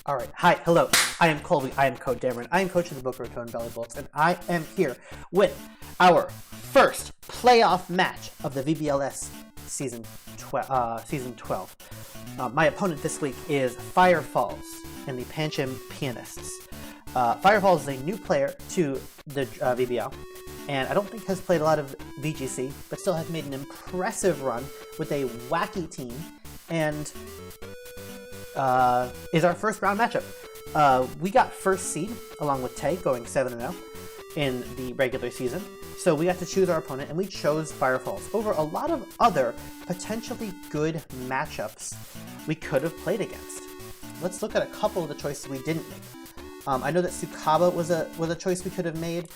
Alright, hi, hello, I am Colby, I am Code Dameron, I am coach of the Boca Raton Belly Bolts, and I am here with our first playoff match of the VBLS Season 12. My opponent this week is Fire Falls and the Pancham Pianists. Fire Falls is a new player to the VBL, and I don't think has played a lot of VGC, but still has made an impressive run with a wacky team, and is our first round matchup. We got first seed along with Tay, going 7-0 in the regular season. So we got to choose our opponent, and we chose Fire Falls over a lot of other potentially good matchups we could have played against. Let's look at a couple of the choices we didn't make. I know that Sukaba was a choice we could have made.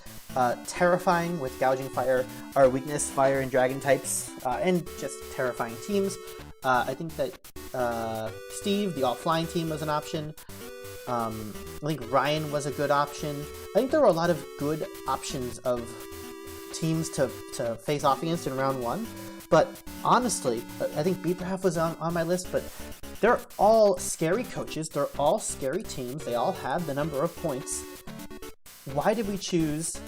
Terrifying with Gouging Fire, our weakness, Fire and Dragon types, and just terrifying teams. I think that Steve, the all-flying team, was an option. I think Ryan was a good option. I think there were a lot of good options of teams to face off against in round one. But honestly, I think Beeperhalf was on my list, but they're all scary coaches. They're all scary teams. They all have the number of points. Why did we choose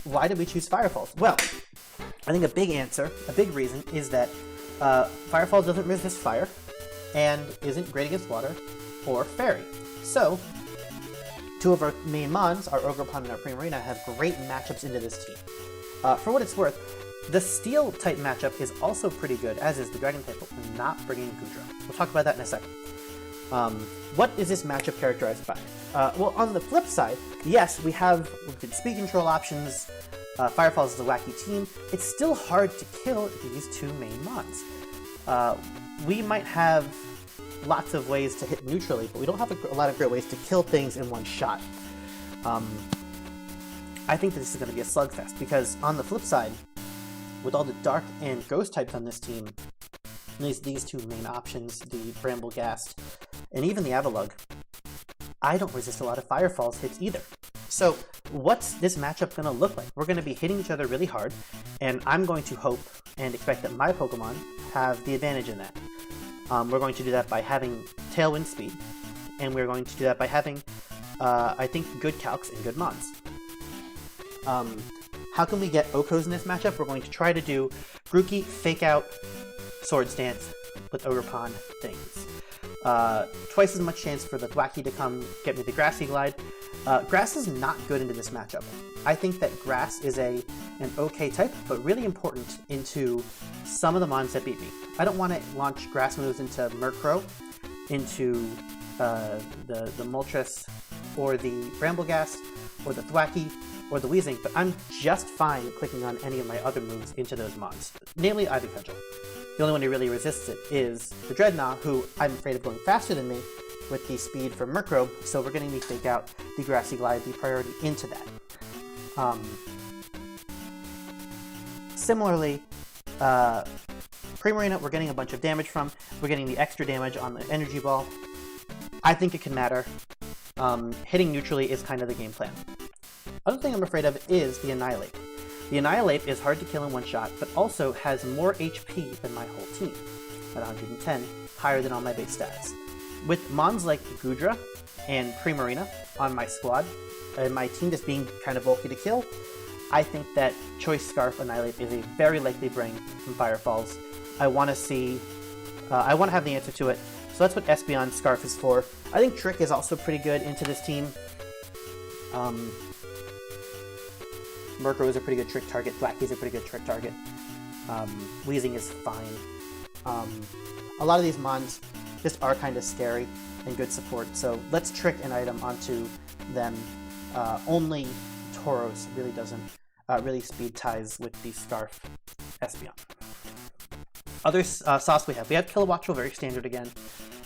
Fire Falls? Well, I think a big reason is that Fire Falls doesn't resist fire and isn't great against water or fairy. So, two of our main mons, our Ogre Pond and our Primarina, have great matchups into this team. For what it's worth, the Steel type matchup is also pretty good, as is the Dragon type, but we're not bringing Gudra. We'll talk about that in a second. What is this matchup characterized by? Well, on the flip side, yes, we can speed control options. Fire Falls is a wacky team. It's still hard to kill these two main mons. We might have lots of ways to hit neutrally, but we don't have a lot of great ways to kill things in one shot. I think that this is going to be a slugfest, because on the flip side, with all the Dark and Ghost types on this team, these two main options, the Bramblegast and even the Avalug, I don't resist a lot of Fire Falls hits either. So what's this matchup going to look like? We're going to be hitting each other really hard, and I'm going to hope and expect that my Pokemon have the advantage in that. We're going to do that by having Tailwind Speed, and we're going to do that by having, I think, good calcs and good mons. How can we get Okos in this matchup? We're going to try to do Grookey, Fake Out, Swords Dance with Ogre Pond things. Twice as much chance for the Thwacky to come get me the Grassy Glide. Grass is not good into this matchup. I think that Grass is an okay type, but really important into some of the mons that beat me. I don't want to launch Grass moves into Murkrow, into the Moltres, or the Bramblegast, or the Thwacky, or the Weezing, but I'm just fine clicking on any of my other moves into those mons, namely Ivy Cudgel. The only one who really resists it is the Dreadnought, who I'm afraid of going faster than me with the speed from Murkrow, so we're getting the Fake Out, the Grassy Glide, the priority into that. Similarly, Primarina, we're getting a bunch of damage from. We're getting the extra damage on the Energy Ball. I think it can matter. Hitting neutrally is kind of the game plan. Other thing I'm afraid of is the Annihilate. The Annihilate is hard to kill in one shot, but also has more HP than my whole team, at 110, higher than all my base stats. With mons like Gudra and Primarina on my squad, and my team just being kind of bulky to kill, I think that Choice Scarf Annihilate is a very likely bring from Fire Falls. I want to have the answer to it, so that's what Espeon Scarf is for. I think Trick is also pretty good into this team. Murkrow is a pretty good trick target, Thwacky is a pretty good trick target, Weezing is fine. A lot of these mons just are kind of scary and good support, so let's trick an item onto them. Only Tauros really doesn't really speed ties with the Scarf Espeon. Other sauce we have Kilowattrel, very standard again.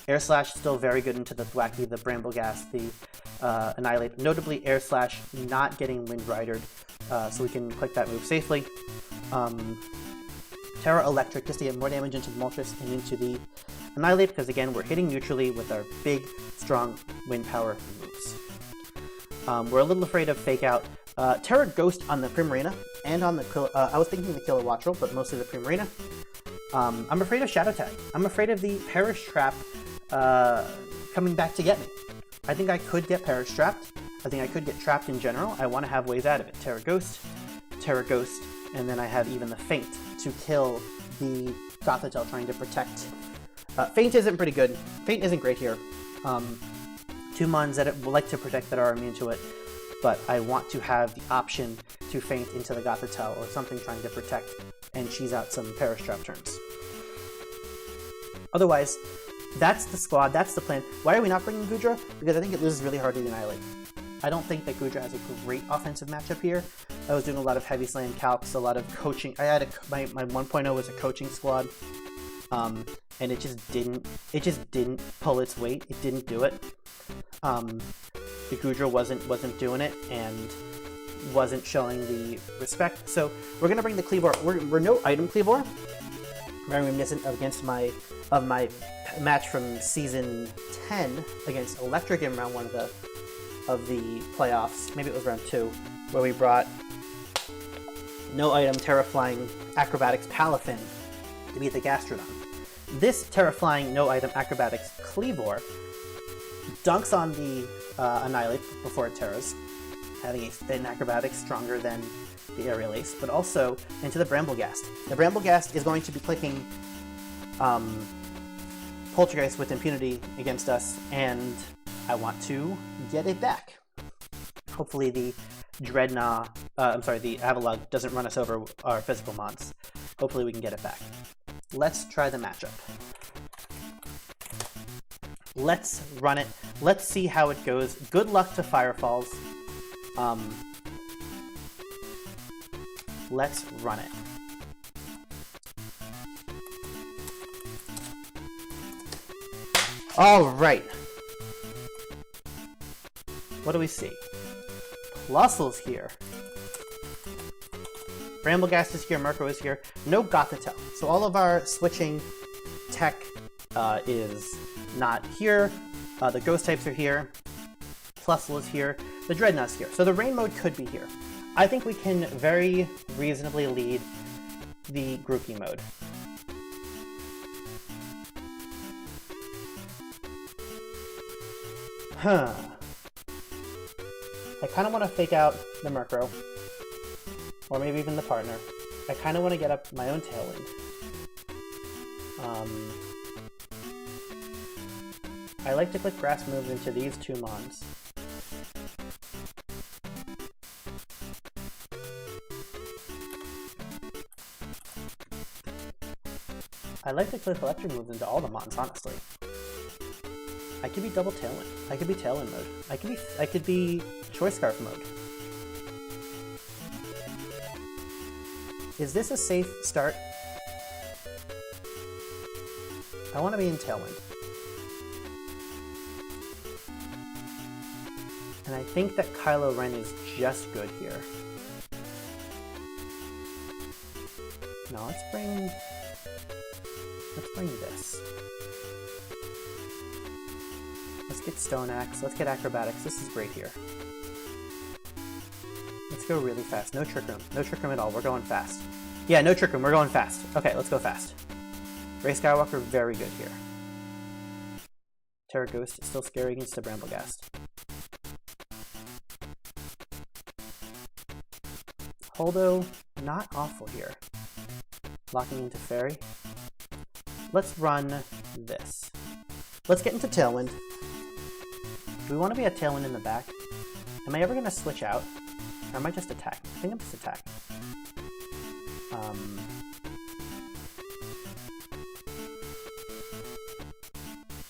Air Slash still very good into the Thwacky, the Bramblegast, the Annihilate. Notably, Air Slash not getting Wind Ridered, so we can click that move safely. Terra Electric just to get more damage into the Moltres and into the Annihilate, because again, we're hitting neutrally with our big, strong wind power moves. We're a little afraid of Fake Out. Terra Ghost on the Primarina, and on the I was thinking the Kilowattrel, but mostly the Primarina. I'm afraid of Shadow Tag. I'm afraid of the Perish Trap coming back to get me. I think I could get Perish trapped. I think I could get trapped in general. I want to have ways out of it. Terra Ghost, and then I have even the Feint to kill the Gothitelle trying to protect. Feint isn't pretty good. Feint isn't great here. 2 mons that it will like to protect that are immune to it, but I want to have the option to Feint into the Gothitelle or something trying to protect and cheese out some Perish trap turns. Otherwise, that's the squad, that's the plan. Why are we not bringing Goodra? Because I think it loses really hard to the Annihilate. I don't think that Goodra has a great offensive matchup here. I was doing a lot of heavy slam calcs, a lot of coaching. I had my 1.0 was a coaching squad, and it just didn't pull its weight. It didn't do it. The Goodra wasn't doing it and wasn't showing the respect. So we're gonna bring the Cleavor. We're no item Cleavor. Very reminiscent against my match from season 10 against Electric in round 1 of the playoffs. Maybe it was round 2, where we brought no item Terraflying Acrobatics Palafin to beat the Gastrodon. This Terraflying no item Acrobatics Cleavor dunks on the Annihilate before it Terras, having a thin Acrobatics stronger than the Aerial Ace, but also into the Bramblegast. The Bramblegast is going to be clicking Poltergeist with impunity against us, and I want to get it back. Hopefully the Dreadnought, the Avalugg doesn't run us over our physical mods. Hopefully we can get it back. Let's try the matchup. Let's run it. Let's see how it goes. Good luck to Firefalls. Let's run it. All right. What do we see? Plusle's here. Bramblegast is here. Murkrow is here. No Gothitelle. So all of our switching tech is not here. The ghost types are here. Plusle is here. The Dreadnought's here. So the rain mode could be here. I think we can very reasonably lead the Grookey mode. I kind of want to fake out the Murkrow, or maybe even the partner. I kind of want to get up my own Tailwind. I like to click grass moves into these 2 mons. I like to click electric moves into all the mons, honestly. I could be double Tailwind. I could be Tailwind mode. I could be Choice Scarf mode. Is this a safe start? I want to be in Tailwind. And I think that Kylo Ren is just good here. No, let's bring this. Let's get Stone Axe, let's get Acrobatics, this is great here. Let's go really fast. No Trick Room. No Trick Room at all, we're going fast. Yeah, no Trick Room, we're going fast. Okay, let's go fast. Rey Skywalker, very good here. Terra Ghost is still scary against the Bramblegast. Holdo, not awful here. Locking into Fairy. Let's run this. Let's get into Tailwind. Do we want to be a Tailwind in the back? Am I ever going to switch out? Or am I just attack? I think I'm just attacking.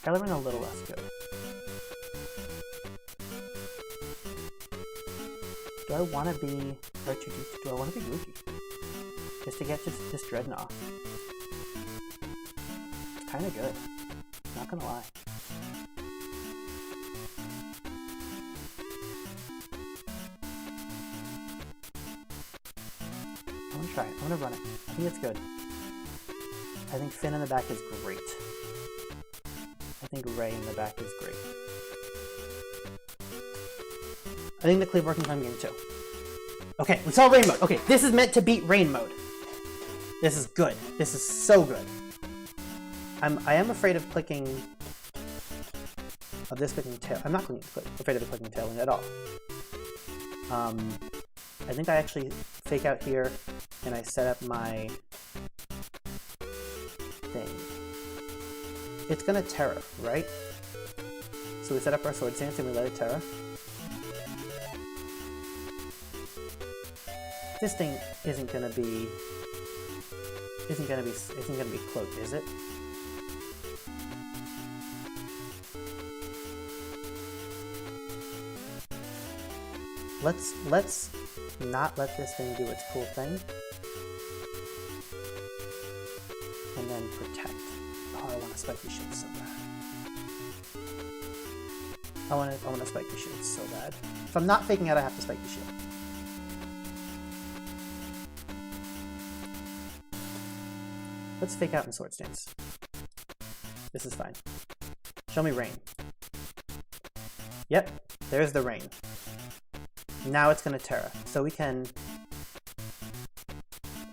Kylo Ren a little less good. Do I want to be R2D2? Do I want to be Grookey? Just to get this Dreadnought. It's kind of good. Not gonna lie. I'm gonna try it. I'm gonna run it. I think it's good. I think Finn in the back is great. I think Rey in the back is great. I think the Cleave can come game too. Okay, we saw rain mode. Okay, this is meant to beat rain mode. This is good. This is so good. I am afraid of clicking of this clicking tail. I'm not afraid of the clicking tailwind at all. I think I actually fake out here and I set up my thing. It's gonna Terra, right? So we set up our sword stance and we let it Terra. This thing isn't gonna be cloaked, is it? Let's not let this thing do its cool thing. And then protect. Oh, I want a spiky shield so bad. I want a spiky shield so bad. If I'm not faking out, I have to spiky shield. Let's fake out in sword stance. This is fine. Show me rain. Yep, there's the rain. Now it's gonna Terra. So we can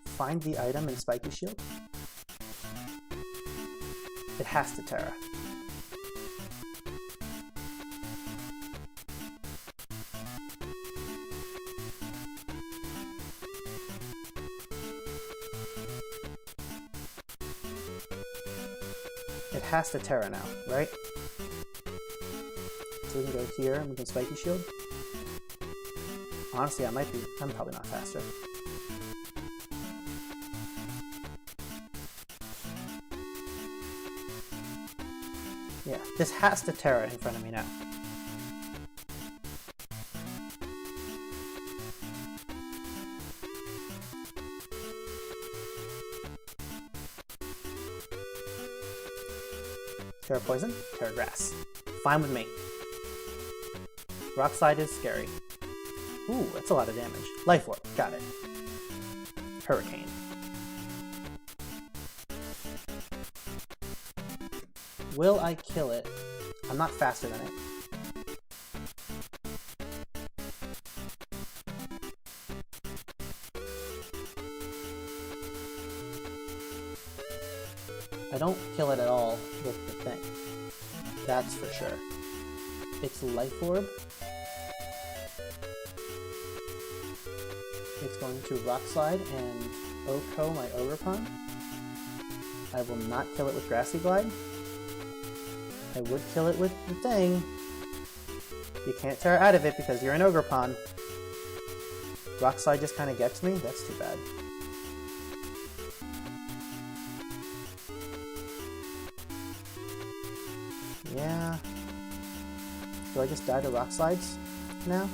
find the item in spiky shield. It has to Terra. It has to Terra now, right? So we can go here and we can spiky shield. Honestly, I'm probably not faster. Yeah, this has to Terra in front of me now. Terra Poison, Terra Grass. Fine with me. Rock Slide is scary. Ooh, that's a lot of damage. Life Orb, got it. Hurricane. Will I kill it? I'm not faster than it. I don't kill it at all with the thing. That's for sure. It's Life Orb. It's going to Rock Slide and Oko my Ogerpon. I will not kill it with Grassy Glide. I would kill it with the thing. You can't tear out of it because you're an Ogerpon. Rock Slide just kind of gets me? That's too bad. Yeah. Do I just die to Rock Slides now?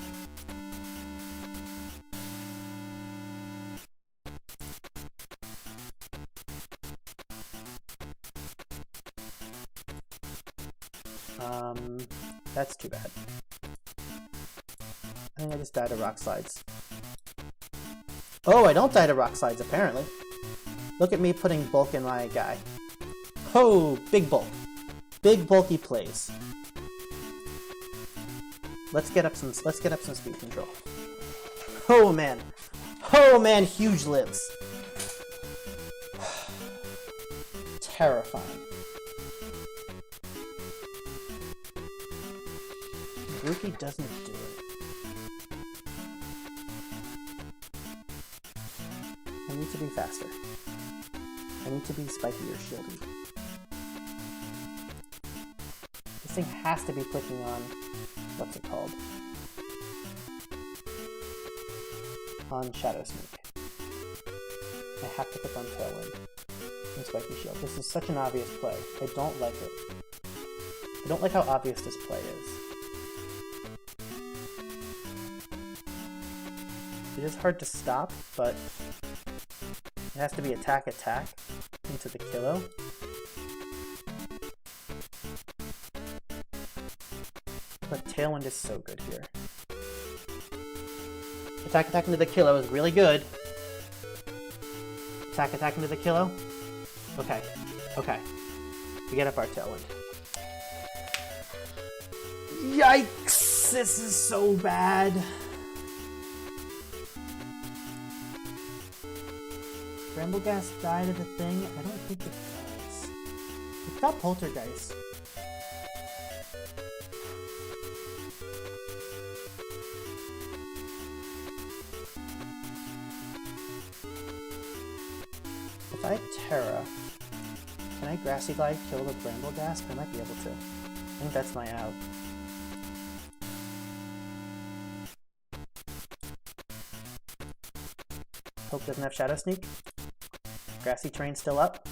That's too bad. I think I just died to Rock Slides. Oh, I don't die to Rock Slides, apparently. Look at me putting bulk in my guy. Oh, big bulk. Big bulky plays. Let's get up some speed control. Oh man. Oh man, huge lives. Terrifying. Grookey doesn't do it. I need to be faster. I need to be spiky or shieldy. This thing has to be clicking on, what's it called? On Shadow Sneak. I have to click on Tailwind and Spiky Shield. This is such an obvious play. I don't like it. I don't like how obvious this play is. It is hard to stop, but it has to be attack into the kilo. But Tailwind is so good here. Attack into the kilo is really good. Attack into the kilo. Okay. Okay. We get up our Tailwind. Yikes! This is so bad. Brambleghast died to the thing? I don't think it does. It's got Poltergeist. I Terra, can I Grassy Glide kill the Bramble Gasp? I might be able to. I think that's my out. Hope doesn't have Shadow Sneak. Grassy Terrain still up.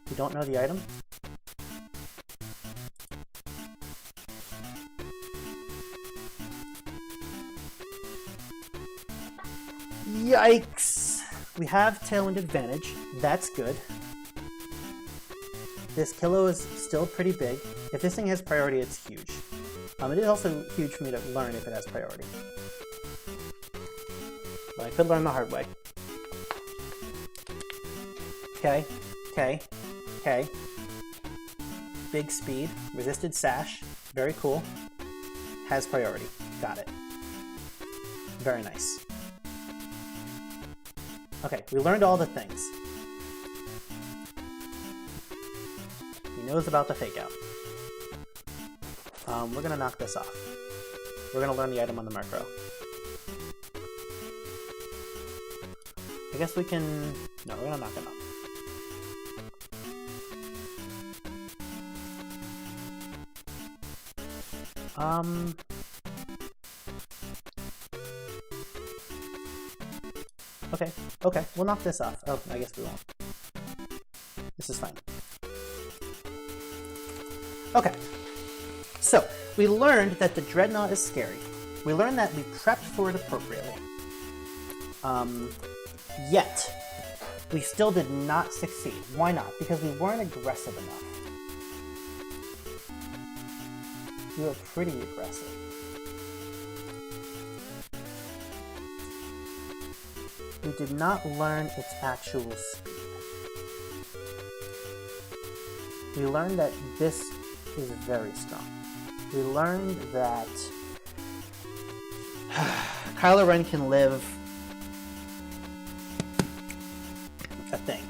We don't know the item. Yikes! We have Tailwind advantage. That's good. This Kilo is still pretty big. If this thing has priority, it's huge. It is also huge for me to learn if it has priority. But I could learn the hard way. Okay, okay, okay. Big speed, resisted sash, very cool. Has priority, got it. Very nice. Okay, we learned all the things. He knows about the fake out. We're gonna knock this off. We're gonna learn the item on the Murkrow. I guess we can... No, we're gonna knock it off. Okay, okay, we'll knock this off. Oh, I guess we won't. This is fine. Okay, so we learned that the Dreadnought is scary. We learned that we prepped for it appropriately. Yet, we still did not succeed. Why not? Because we weren't aggressive enough. We were pretty aggressive. We did not learn its actual speed. We learned that this is very strong. We learned that Kylo Ren can live a thing.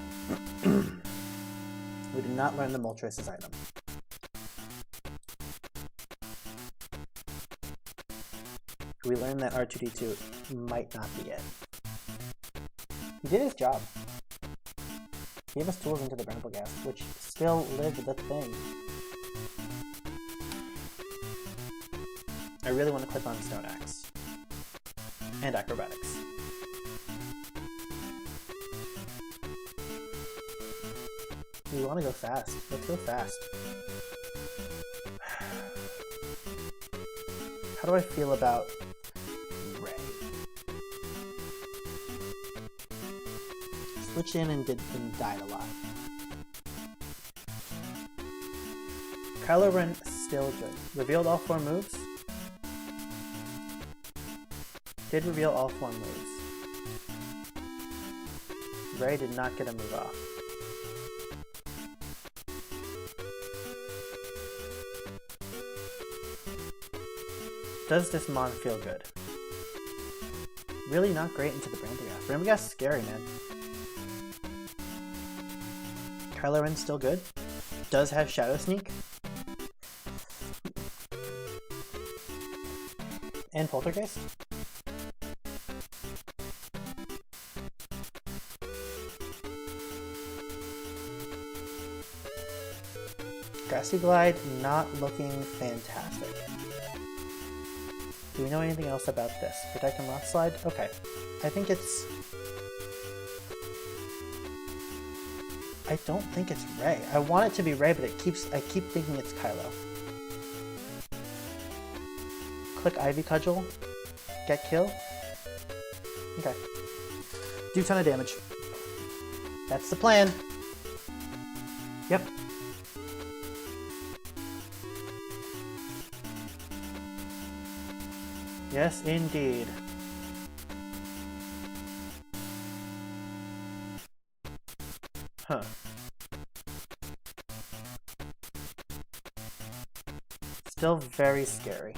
We did not learn the Moltres' item. We learned that R2-D2 might not be it. He did his job. He gave us tools into the Bramble Gasp, which still lived the thing. I really want to click on Stone Axe. And Acrobatics. We want to go fast. Let's go fast. How do I feel about Ray? Switched in and died a lot. Kylo Ren still good. Revealed all 4 moves. Did reveal all 4 moves. Ray did not get a move off. Does this Mon feel good? Really not great into the Bramble Gasp. Bramble Gasp is scary, man. Kylo Ren's still good. Does have Shadow Sneak. And Poltergeist. Grassy Glide not looking fantastic. Do we know anything else about this? Protect and Rock Slide? Okay. I think it's... I don't think it's Ray. I want it to be Ray, but I keep thinking it's Kylo. Click Ivy Cudgel. Get kill. Okay. Do a ton of damage. That's the plan. Yep. Yes, indeed. Huh. Still very scary.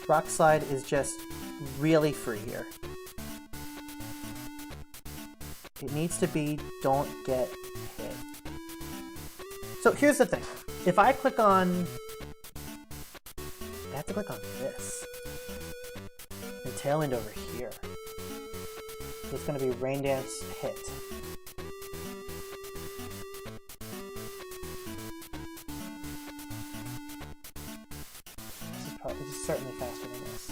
Rock Slide is just really free here. It needs to be don't get hit. So here's the thing. if I click on... I have to click on this. And Tailwind over here. So it's going to be Rain Dance hit. This is certainly faster than this.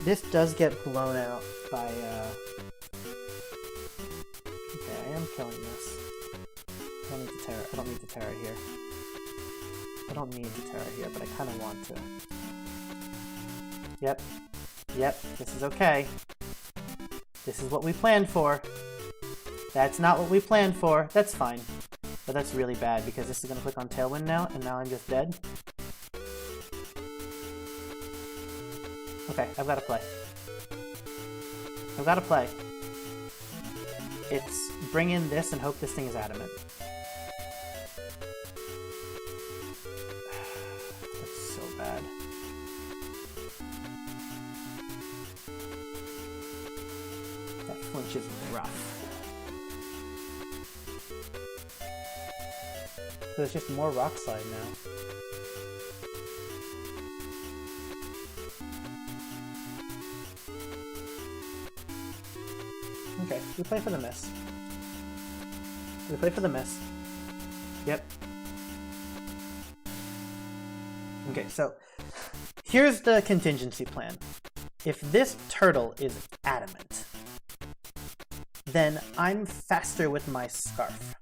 This does get blown out by, okay, I am killing this. I don't need to Terra. I don't need to Terra here. I don't need to Terra here, but I kind of want to. Yep. Yep, this is okay. This is what we planned for. That's not what we planned for. That's fine. But that's really bad because this is going to click on Tailwind now, and now I'm just dead. Okay, I've got to play. I've got to play. It's bring in this and hope this thing is adamant. That's so bad. That flinch is rough. So there's just more rock slide now. Okay, we play for the miss. We play for the miss. Yep. Okay, so here's the contingency plan. If this turtle is adamant, then I'm faster with my scarf.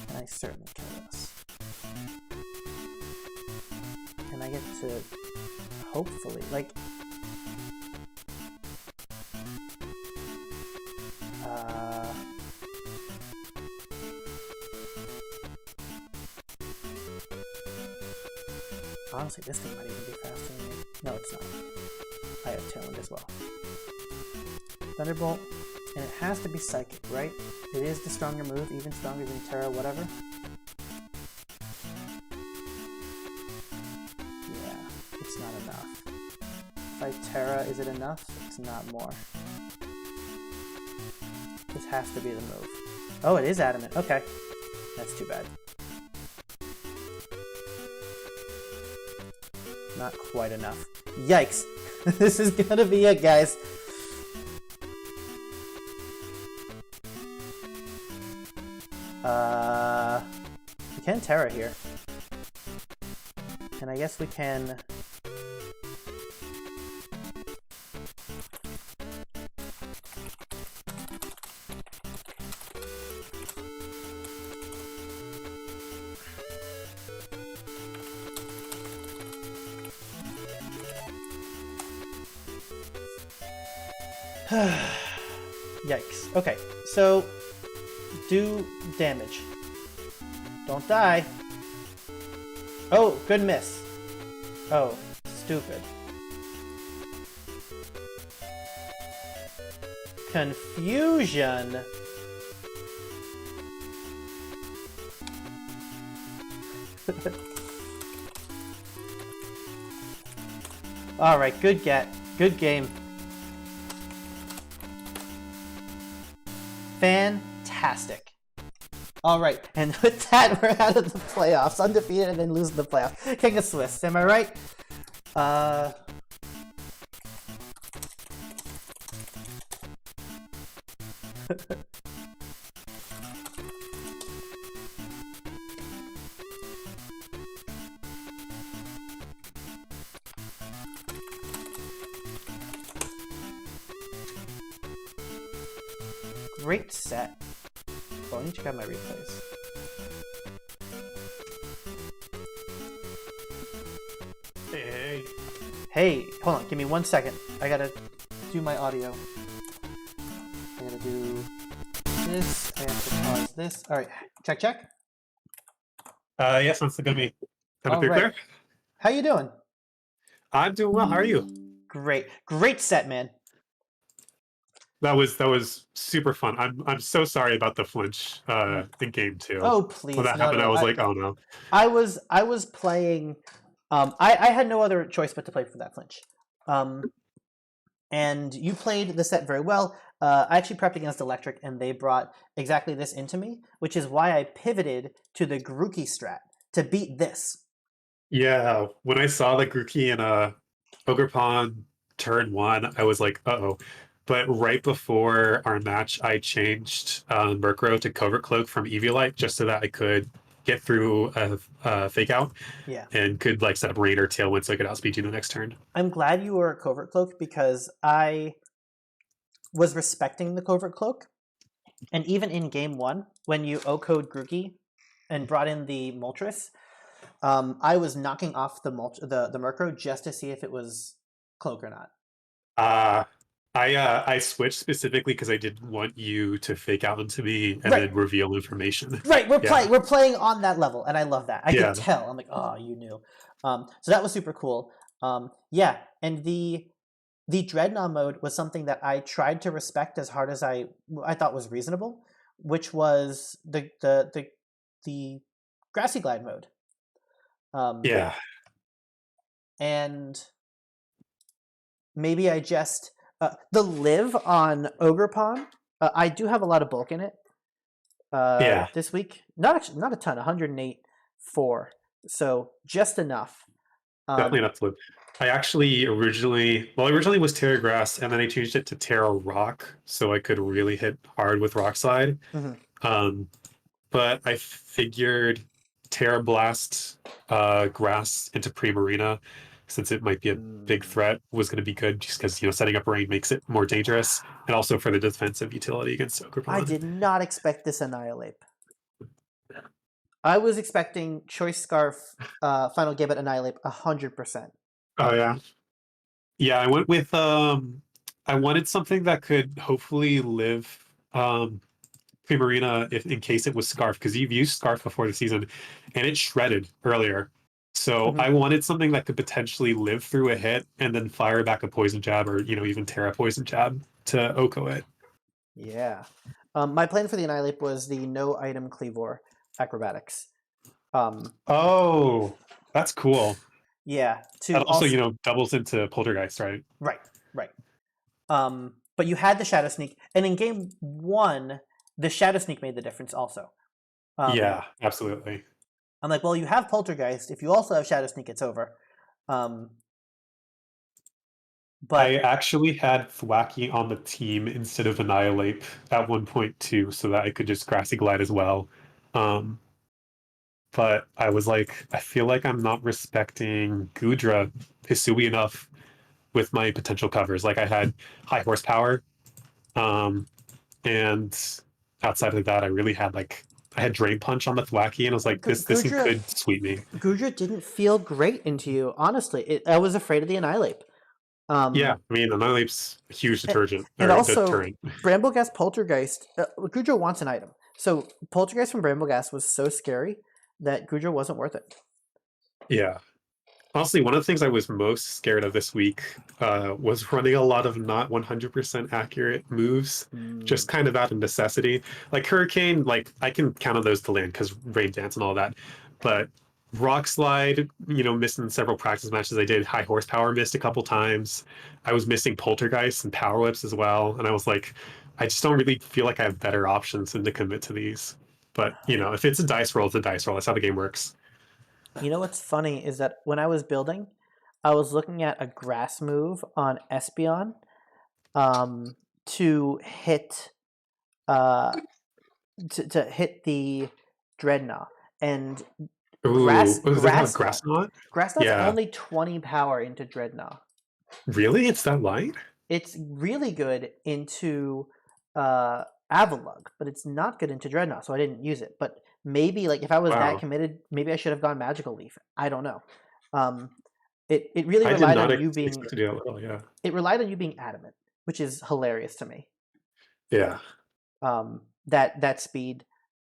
And I certainly kill this. And I get to hopefully, like, honestly, this thing might even be faster than me. No, it's not. I have Tailwind as well. Thunderbolt, and it has to be Psychic, right? It is the stronger move, even stronger than Terra, whatever. Yeah, it's not enough. If I Terra, is it enough? It's not more. This has to be the move. Oh, it is adamant. Okay. That's too bad. Not quite enough. Yikes! This is gonna be it, guys. We can Terra here. And I guess we can... Yikes. Okay, so do damage. Don't die. Oh, good miss. Oh, stupid. Confusion. All right, good get. Good game. Fantastic. All right, and with that, we're out of the playoffs. Undefeated and then losing the playoffs. King of Swiss, am I right? Great set. Well, I need to grab my replays. Hey. Hey, hold on, give me 1 second. I gotta do my audio. I gotta do this. I have to pause this. All right, check, check. Yes, that's gonna be kind of All clear. right. How you doing? I'm doing well. How are you? Great, great set, man. That was super fun. I'm so sorry about the flinch in game two. Oh When please, that no, happened, I no. was like, oh no. I was playing. I had no other choice but to play for that flinch. And you played the set very well. I actually prepped against Electric, and they brought exactly this into me, which is why I pivoted to the Grookey strat to beat this. Yeah, when I saw the Grookey in Ogrepon turn one, I was like, uh-oh. But right before our match, I changed Murkrow to Covert Cloak from Eviolite just so that I could get through a fake out Yeah. and could like set up Rain or Tailwind so I could outspeed you the next turn. I'm glad you were a Covert Cloak because I was respecting the Covert Cloak. And even in game one, when you O-code Grookey and brought in the Moltres, I was knocking off the Murkrow just to see if it was Cloak or not. Uh I switched specifically because I didn't want you to fake out into me and Right, then reveal information. right. Yeah. We're playing on that level, and I love that. I could Yeah. tell. I'm like, oh, you knew. So that was super cool. Yeah, and the Dreadnought mode was something that I tried to respect as hard as I thought was reasonable, which was the Grassy Glide mode. Yeah. And maybe I just the live on Ogrepon. I do have a lot of bulk in it. Yeah. This week, not a ton, 108 4, so just enough. Definitely not flip. I actually originally was Terra Grass, and then I changed it to Terra Rock so I could really hit hard with Rock Slide. Mhm. Um, but I figured Terra Blast Grass into Primarina, since it might be a big threat, was going to be good just because setting up rain makes it more dangerous, and also for the defensive utility against I Ogrepon. did not expect this Annihilate. I was expecting Choice Scarf, Final Gambit Annihilate 100%. Oh yeah. Yeah, I went with I wanted something that could hopefully live Primarina if in case it was Scarf, because you've used Scarf before the season and it shredded earlier. So Mhm. I wanted something that could potentially live through a hit and then fire back a poison jab or even Terra poison jab to Oko it. Yeah. My plan for the Annihilate was the no item Cleavor acrobatics. Oh, that's cool. Yeah, That to also, also doubles into Poltergeist, right? right, right. But you had the Shadow Sneak, and in game one, the Shadow Sneak made the difference also. Um, Yeah, absolutely. I'm like, well, you have Poltergeist. If you also have Shadow Sneak, it's over. Um, I but actually had Thwacky on the team instead of Annihilate at 1.2 so that I could just Grassy Glide as well. Um, but I was like, I feel like I'm not respecting Gudra Hisui enough with my potential covers. Like I had high horsepower, and outside of that, I really had I had Drain Punch on the Thwacky, and I was like, this thing Gudra could sweep me. Gudra didn't feel great into you, honestly. I was afraid of the Annihilate. Yeah, Um, I mean, Annihilate's a huge and, detergent and or also, deterrent. Brambleghast Poltergeist. Gudra wants an item, so Poltergeist from Brambleghast was so scary that Gudra wasn't worth it. Yeah. Honestly, one of the things I was most scared of this week was running a lot of not 100% accurate moves, just Mm. kind of out of necessity. Like Hurricane, like I can count on those to land because Rain Dance and all that. But Rock Slide, missed in several practice matches I did. High Horsepower missed a couple times. I was missing Poltergeist and Power Whips as well. And I was like, I just don't really feel like I have better options than to commit to these. But, if it's a dice roll, it's a dice roll. That's how the game works. You know what's funny is that when I was building, I was looking at a grass move on Espeon to hit uh, to hit the Dreadnought, and Ooh, does it have a grass grass knot? grass knot's Yeah. only 20 power into Dreadnought. Really? It's that light? It's really good into Avalug, but it's not good into Dreadnought, so I didn't use it. But maybe like if I was that Wow. committed, maybe I should have gone Magical Leaf. I don't know. Um, it really I did relied not on you being expect to do it at all. Yeah. it relied on you being adamant, which is hilarious to me. Yeah. That speed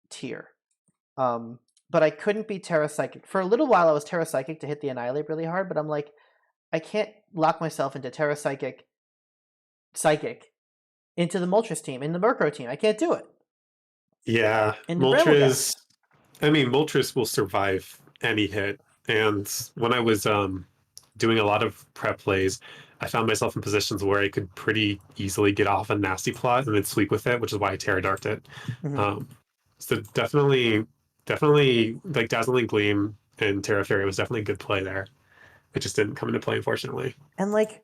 tier. Um, but I couldn't be Terra Psychic. For a little while I was Terra Psychic to hit the Annihilate really hard, but I'm like, I can't lock myself into Terra Psychic into the Moltres team, in the Murkrow team. I can't do it. Yeah, Into Brambleghast. Moltres. I mean, Moltres will survive any hit. And when I was doing a lot of prep plays, I found myself in positions where I could pretty easily get off a nasty plot and then sweep with it, which is why I Terra Darked it. Mm-hmm. Um, so definitely, like Dazzling Gleam and Terra Fairy was definitely a good play there. It just didn't come into play, unfortunately. And like,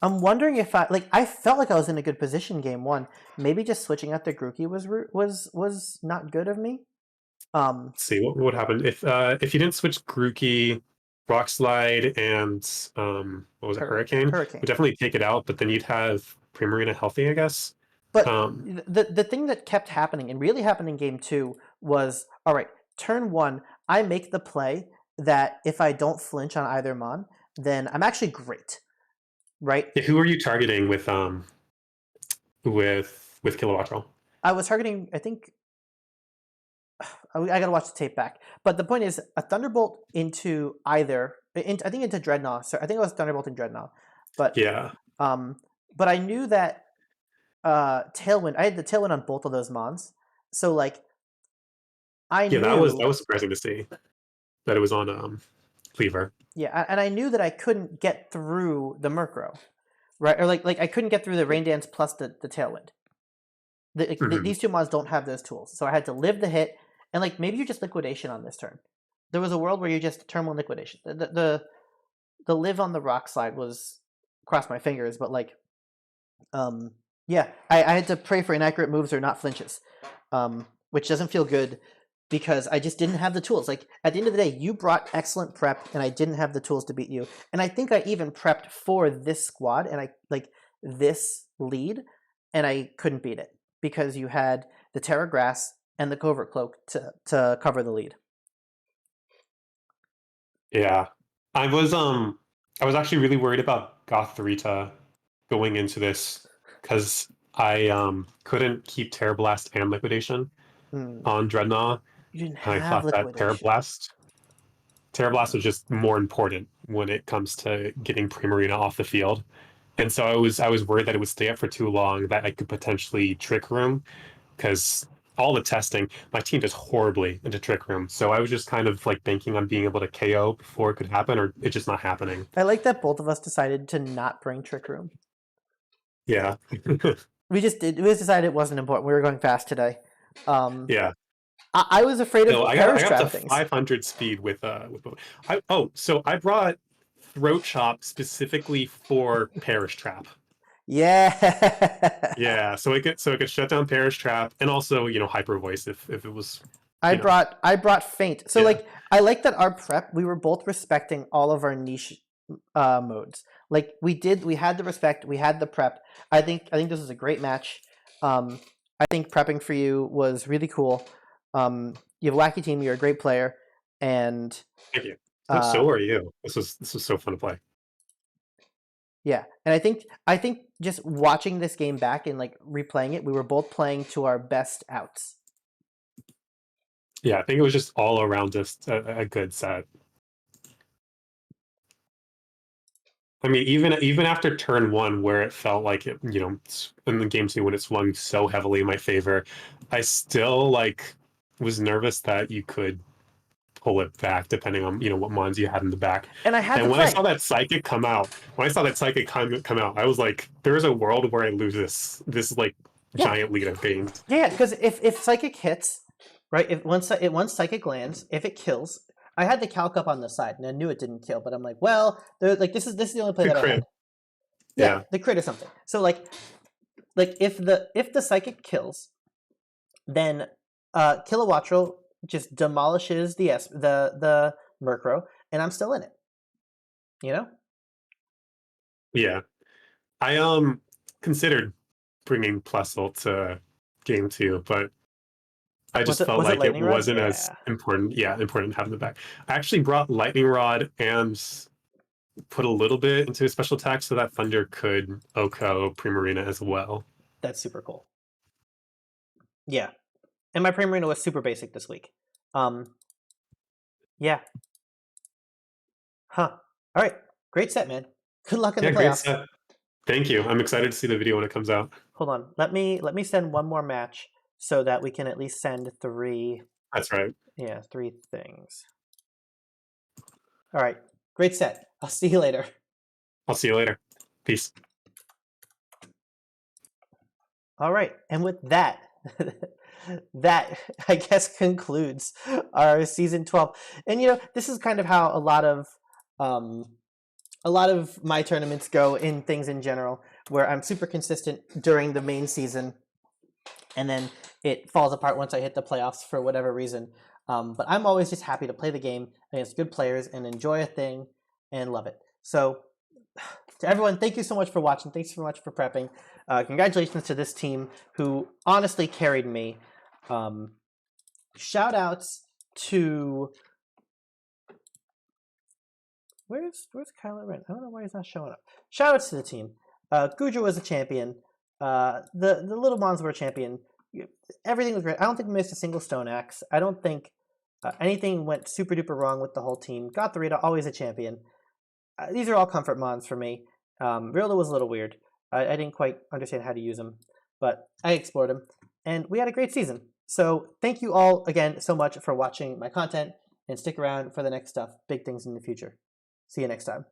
I'm wondering if I felt like I was in a good position game one. Maybe just switching out the Grookey was not good of me. Let's see what would happen if you didn't switch Grookey, Rock Slide, and what was it, Hurricane? Hurricane. Would definitely take it out, but then you'd have Primarina healthy, I guess. But Um, the thing that kept happening and really happened in game two was, all right, turn one, I make the play that if I don't flinch on either mon, then I'm actually great, right? yeah, who are you targeting with Kilowattrel? I was targeting, I think, I gotta watch the tape back. But the point is, a Thunderbolt into either, I think into Dreadnought. So I think it was Thunderbolt and Dreadnought. But Yeah, but I knew that Tailwind. I had the Tailwind on both of those mons. So like, I yeah, knew. that was surprising to see that it was on Cleaver. Yeah, and I knew that I couldn't get through the Murkrow, right? Or like I couldn't get through the Rain Dance plus the Tailwind. These two mons don't have those tools, so I had to live the hit. And like maybe you just liquidation on this turn. There was a world where you just turn one liquidation. The live on the rock slide was cross my fingers, but like, yeah, I had to pray for inaccurate moves or not flinches, which doesn't feel good because I just didn't have the tools. Like at the end of the day, you brought excellent prep, and I didn't have the tools to beat you. And I think I even prepped for this squad and I like this lead, and I couldn't beat it because you had the Terra Grass and the Covert Cloak to cover the lead. Yeah, I was actually really worried about Gothrita going into this because I couldn't keep Terra Blast and Liquidation on Dreadnought. You didn't And I have thought that liquidation. Terra Blast was just more important when it comes to getting Primarina off the field. And so I was worried that it would stay up for too long, that I could potentially Trick Room, because all the testing, my team does horribly into Trick Room. So I was just kind of like banking on being able to KO before it could happen, or it's just not happening. I like that both of us decided to not bring Trick Room. Yeah. We just decided it wasn't important. We were going fast today. Yeah. I was afraid of No, Perish I got to Trap things. 500 speed with so I brought Throat Chop specifically for Perish Trap. Yeah. Yeah, so it could shut down Perish Trap and also, Hyper Voice if it was, I you know. brought Faint. So Yeah. like I like that our prep, we were both respecting all of our niche modes. Like we had the respect, we had the prep. I think this was a great match. I think prepping for you was really cool. You have a wacky team, you're a great player, and Thank you. So are you. This was so fun to play. yeah, and I think just watching this game back and like replaying it, we were both playing to our best outs. Yeah, I think it was just all around just a good set. I mean, even after turn one, where it felt like it, in the game two when it swung so heavily in my favor, I still like was nervous that you could pull it back depending on what mons you had in the back. And I had And to when play. I saw that psychic come out, come out, I was like, there is a world where I lose this like giant lead I've gained. Yeah, because if psychic hits, right? If once psychic lands, if it kills, I had the calc up on the side, and I knew it didn't kill, but I'm like, well, like this is the only play Good that I had. crit. Yeah, Yeah. the crit is something. So like if the psychic kills, then Kilowattrel just demolishes the Murkrow, and I'm still in it. You know? Yeah. I considered bringing Plessel to game two, but I just felt Was it like it Lightning Rod? wasn't as Yeah. important. Yeah, important to have in the back. I actually brought Lightning Rod and put a little bit into special attack so that Thunder could Oko Primarina as well. That's super cool. Yeah. And my Primarina was super basic this week. Yeah. Huh. All right. Great set, man. Good luck in the Great playoffs. set. Thank you. I'm excited to see the video when it comes out. Hold on. Let me send one more match so that we can at least send three. That's right. Yeah, three things. All right. Great set. I'll see you later. I'll see you later. Peace. All right. And with that, that I guess concludes our season 12. And this is kind of how a lot of my tournaments go in things in general, where I'm super consistent during the main season, and then it falls apart once I hit the playoffs for whatever reason. But I'm always just happy to play the game against good players and enjoy a thing and love it. So to everyone, thank you so much for watching. Thanks so much for prepping. Congratulations to this team who honestly carried me. Shout outs to... Where's Kylo Ren? I don't know why he's not showing up. Shout outs to the team. Guja was a champion. The little mons were a champion. Everything was great. I don't think we missed a single stone axe. I don't think anything went super duper wrong with the whole team. Gotharita, always a champion. These are all comfort mons for me. Rilda was a little weird. I didn't quite understand how to use him, but I explored him, and we had a great season. So thank you all again so much for watching my content, and stick around for the next stuff. Big things in the future. See you next time.